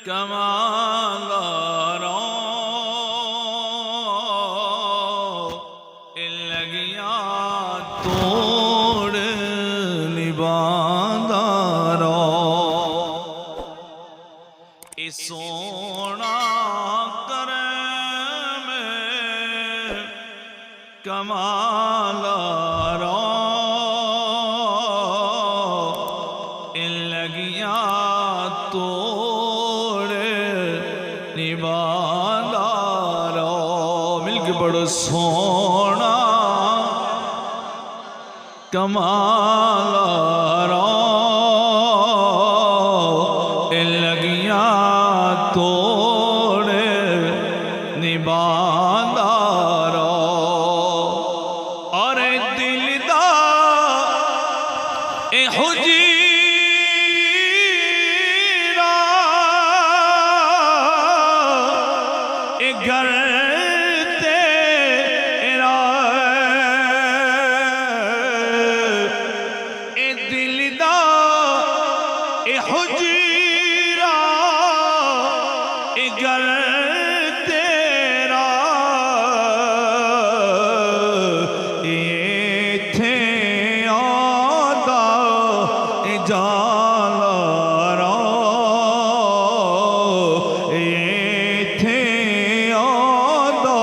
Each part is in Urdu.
کمالداروں لگیا توڑ نبانداروں اے سونا کرم کمالداروں لگیا توڑ نبانداروں مل کے بڑو سونا کمالداروں لگیا توڑ نبانداروں اور دل دا اے حجیرہ اے گھر تیرا اے دل دا اے حجیرہ اے گھر تیرا ایتھے آدھا اے جالاروں ایتھے آدھا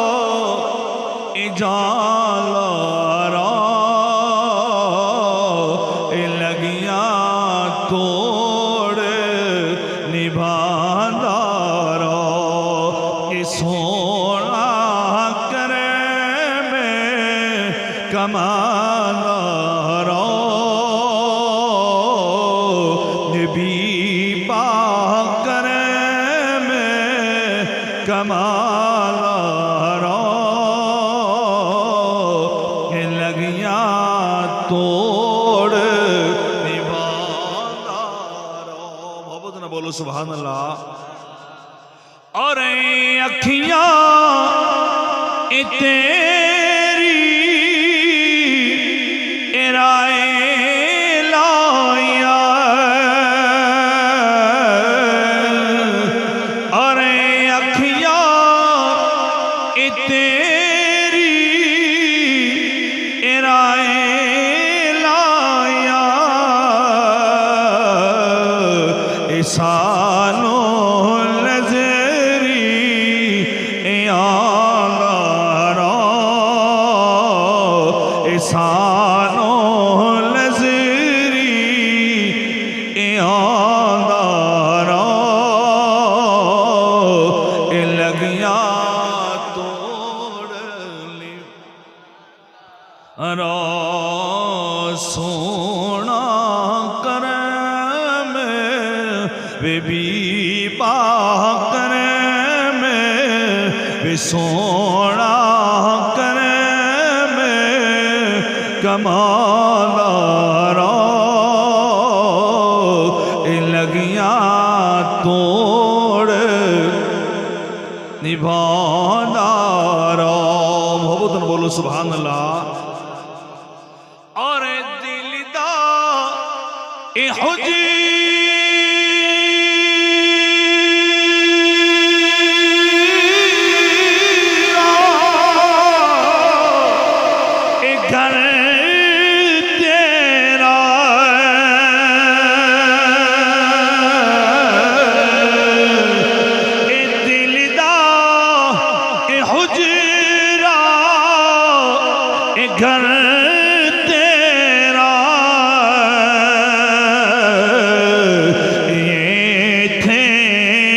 اے جالاروں اے لگیا توڑ نبانداروں اے سونا کرم کمالداروں نبی پاک کرم کمالداروں اے لگیا توڑ نبانداروں محبت نہ بولو سبحان اللہ اور اے اکھیاں اے تیری اے رائے لایا اور اے اکھیاں اے تیری اے رائے لایا اے سانو نظری اے آنگاروں اے سانو نظری اے آنگاروں اے لگیا توڑ سونا کرم بے بی پاک کرم بے سونا کرم کمالداروں اے لگیا توڑ نبانداروں محبت نہ بولو سبحان اللہ اور دل دا اے حجیرہ اے گھر تیرا اے دل دا اے حجیرہ اے گھر تیرا ایتھے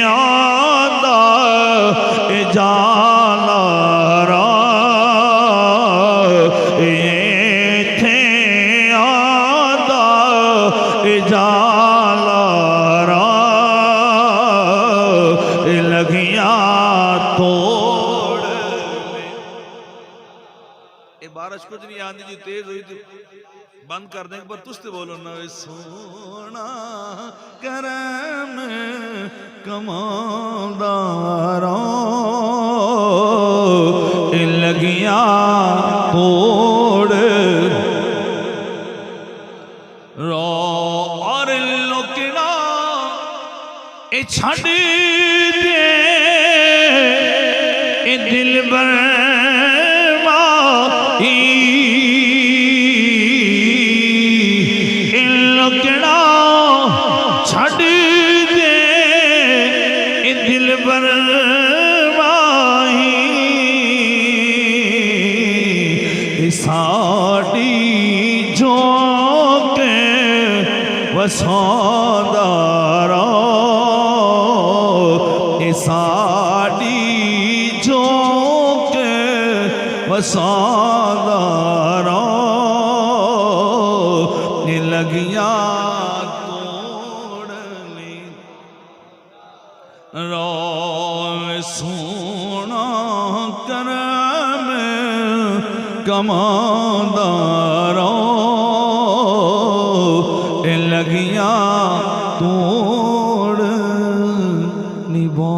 آدھا اے جالاروں ایتھے آدھا اے جالاروں اے لگیا توڑ اے بارش کچھ نہیں آندی جی تیز ہوئی تھی بند کرنے کے بعد تستے بولو نا سونا کرم کمالداروں لگیا توڑ رو اور لکنا اے چھڑ دے اے دلبر ماہی اے لکڑا چھڑ دے اے دلبر ماہی اے ساڑی جو کے وسادارا اے ساڑی جو کے وسادارا اے لگیاں توڑنی رو سونا کرم کماندارا اے لگیاں توڑ نبھا